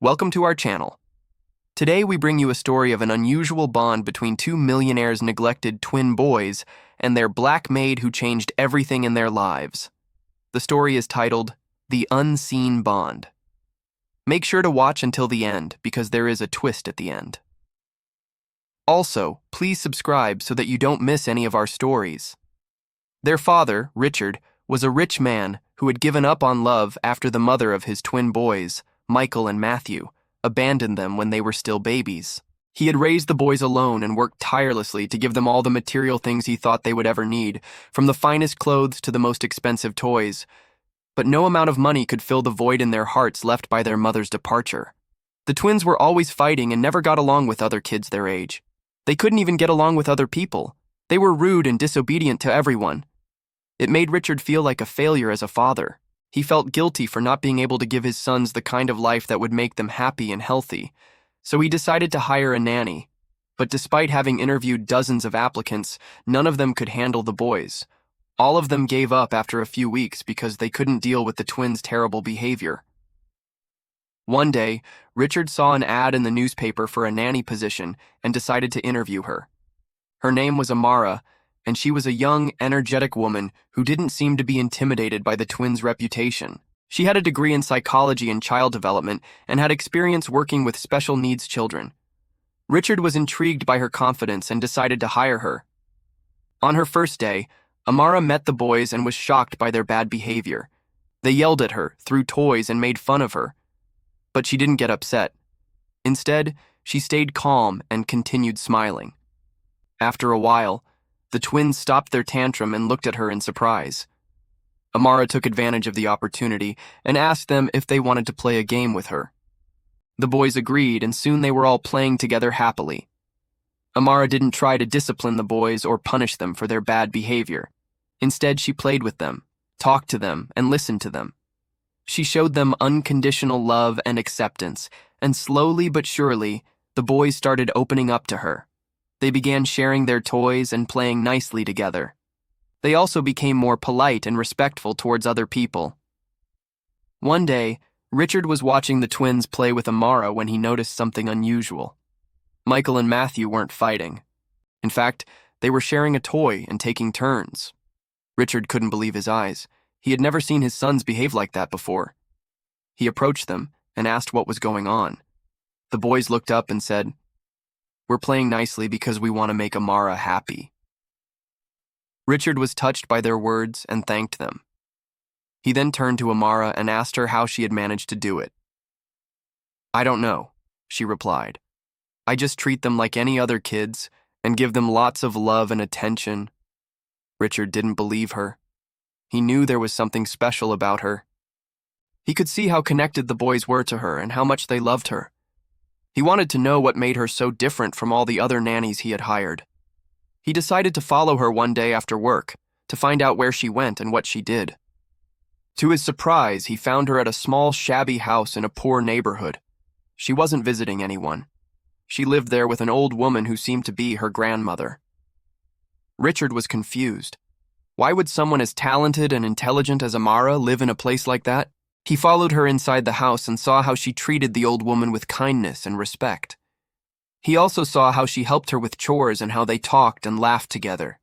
Welcome to our channel. Today we bring you a story of an unusual bond between two millionaires' neglected twin boys and their black maid who changed everything in their lives. The story is titled, The Unseen Bond. Make sure to watch until the end because there is a twist at the end. Also, please subscribe so that you don't miss any of our stories. Their father, Richard, was a rich man who had given up on love after the mother of his twin boys, Michael and Matthew, abandoned them when they were still babies. He had raised the boys alone and worked tirelessly to give them all the material things he thought they would ever need, from the finest clothes to the most expensive toys. But no amount of money could fill the void in their hearts left by their mother's departure. The twins were always fighting and never got along with other kids their age. They couldn't even get along with other people. They were rude and disobedient to everyone. It made Richard feel like a failure as a father. He felt guilty for not being able to give his sons the kind of life that would make them happy and healthy, so he decided to hire a nanny. But despite having interviewed dozens of applicants, none of them could handle the boys. All of them gave up after a few weeks because they couldn't deal with the twins' terrible behavior. One day, Richard saw an ad in the newspaper for a nanny position and decided to interview her. Her name was Amara, and she was a young, energetic woman who didn't seem to be intimidated by the twins' reputation. She had a degree in psychology and child development and had experience working with special needs children. Richard was intrigued by her confidence and decided to hire her. On her first day, Amara met the boys and was shocked by their bad behavior. They yelled at her, threw toys, and made fun of her. But she didn't get upset. Instead, she stayed calm and continued smiling. After a while, the twins stopped their tantrum and looked at her in surprise. Amara took advantage of the opportunity and asked them if they wanted to play a game with her. The boys agreed, and soon they were all playing together happily. Amara didn't try to discipline the boys or punish them for their bad behavior. Instead, she played with them, talked to them, and listened to them. She showed them unconditional love and acceptance, and slowly but surely, the boys started opening up to her. They began sharing their toys and playing nicely together. They also became more polite and respectful towards other people. One day, Richard was watching the twins play with Amara when he noticed something unusual. Michael and Matthew weren't fighting. In fact, they were sharing a toy and taking turns. Richard couldn't believe his eyes. He had never seen his sons behave like that before. He approached them and asked what was going on. The boys looked up and said, "We're playing nicely because we want to make Amara happy." Richard was touched by their words and thanked them. He then turned to Amara and asked her how she had managed to do it. "I don't know," she replied. "I just treat them like any other kids and give them lots of love and attention." Richard didn't believe her. He knew there was something special about her. He could see how connected the boys were to her and how much they loved her. He wanted to know what made her so different from all the other nannies he had hired. He decided to follow her one day after work to find out where she went and what she did. To his surprise, he found her at a small, shabby house in a poor neighborhood. She wasn't visiting anyone. She lived there with an old woman who seemed to be her grandmother. Richard was confused. Why would someone as talented and intelligent as Amara live in a place like that? He followed her inside the house and saw how she treated the old woman with kindness and respect. He also saw how she helped her with chores and how they talked and laughed together.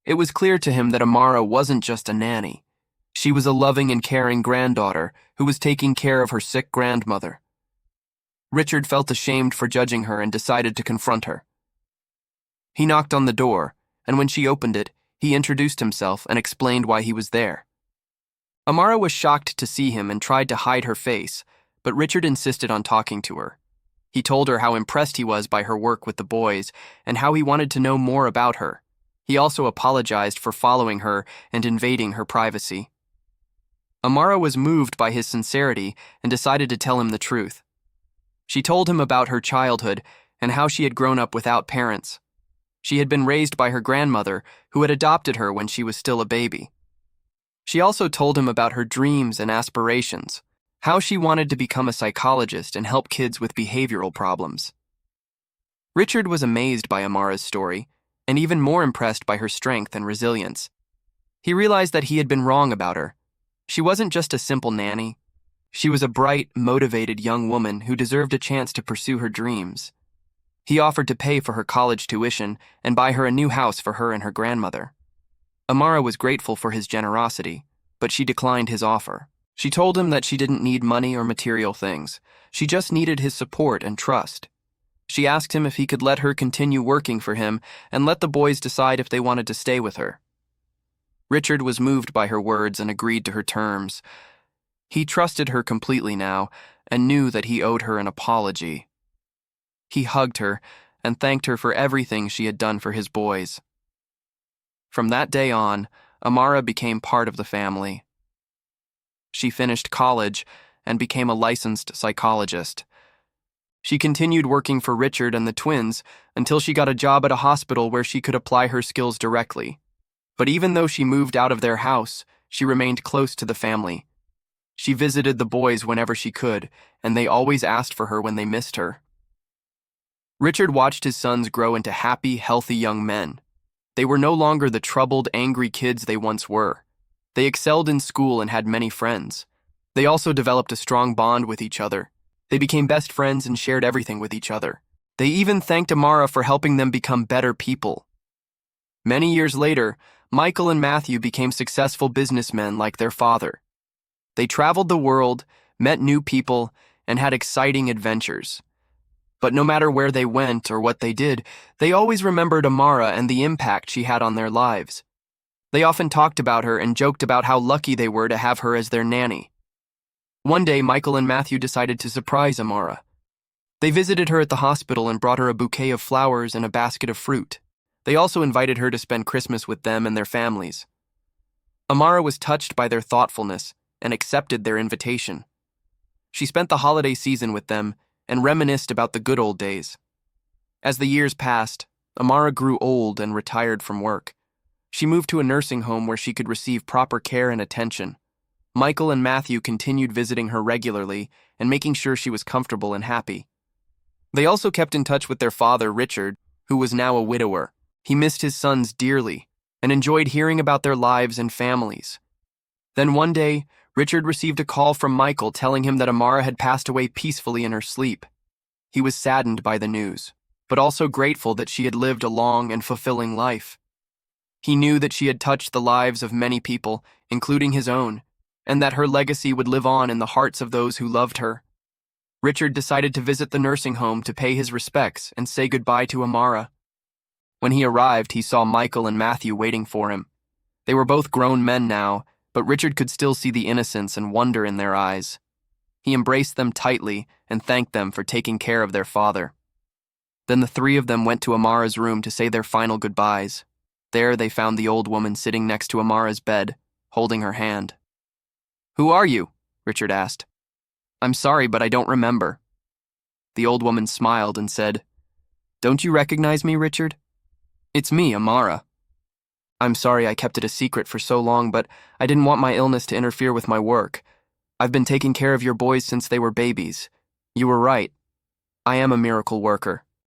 It was clear to him that Amara wasn't just a nanny. She was a loving and caring granddaughter who was taking care of her sick grandmother. Richard felt ashamed for judging her and decided to confront her. He knocked on the door, and when she opened it, he introduced himself and explained why he was there. Amara was shocked to see him and tried to hide her face, but Richard insisted on talking to her. He told her how impressed he was by her work with the boys and how he wanted to know more about her. He also apologized for following her and invading her privacy. Amara was moved by his sincerity and decided to tell him the truth. She told him about her childhood and how she had grown up without parents. She had been raised by her grandmother, who had adopted her when she was still a baby. She also told him about her dreams and aspirations, how she wanted to become a psychologist and help kids with behavioral problems. Richard was amazed by Amara's story, and even more impressed by her strength and resilience. He realized that he had been wrong about her. She wasn't just a simple nanny. She was a bright, motivated young woman who deserved a chance to pursue her dreams. He offered to pay for her college tuition and buy her a new house for her and her grandmother. Amara was grateful for his generosity, but she declined his offer. She told him that she didn't need money or material things. She just needed his support and trust. She asked him if he could let her continue working for him and let the boys decide if they wanted to stay with her. Richard was moved by her words and agreed to her terms. He trusted her completely now and knew that he owed her an apology. He hugged her and thanked her for everything she had done for his boys. From that day on, Amara became part of the family. She finished college and became a licensed psychologist. She continued working for Richard and the twins until she got a job at a hospital where she could apply her skills directly. But even though she moved out of their house, she remained close to the family. She visited the boys whenever she could, and they always asked for her when they missed her. Richard watched his sons grow into happy, healthy young men. They were no longer the troubled, angry kids they once were. They excelled in school and had many friends. They also developed a strong bond with each other. They became best friends and shared everything with each other. They even thanked Amara for helping them become better people. Many years later, Michael and Matthew became successful businessmen like their father. They traveled the world, met new people, and had exciting adventures. But no matter where they went or what they did, they always remembered Amara and the impact she had on their lives. They often talked about her and joked about how lucky they were to have her as their nanny. One day, Michael and Matthew decided to surprise Amara. They visited her at the hospital and brought her a bouquet of flowers and a basket of fruit. They also invited her to spend Christmas with them and their families. Amara was touched by their thoughtfulness and accepted their invitation. She spent the holiday season with them and reminisced about the good old days. As the years passed, Amara grew old and retired from work. She moved to a nursing home where she could receive proper care and attention. Michael and Matthew continued visiting her regularly and making sure she was comfortable and happy. They also kept in touch with their father, Richard, who was now a widower. He missed his sons dearly and enjoyed hearing about their lives and families. Then one day, Richard received a call from Michael telling him that Amara had passed away peacefully in her sleep. He was saddened by the news, but also grateful that she had lived a long and fulfilling life. He knew that she had touched the lives of many people, including his own, and that her legacy would live on in the hearts of those who loved her. Richard decided to visit the nursing home to pay his respects and say goodbye to Amara. When he arrived, he saw Michael and Matthew waiting for him. They were both grown men now, but Richard could still see the innocence and wonder in their eyes. He embraced them tightly and thanked them for taking care of their father. Then the three of them went to Amara's room to say their final goodbyes. There they found the old woman sitting next to Amara's bed, holding her hand. "Who are you?" Richard asked. "I'm sorry, but I don't remember." The old woman smiled and said, "Don't you recognize me, Richard? It's me, Amara. I'm sorry I kept it a secret for so long, but I didn't want my illness to interfere with my work. I've been taking care of your boys since they were babies. You were right. I am a miracle worker."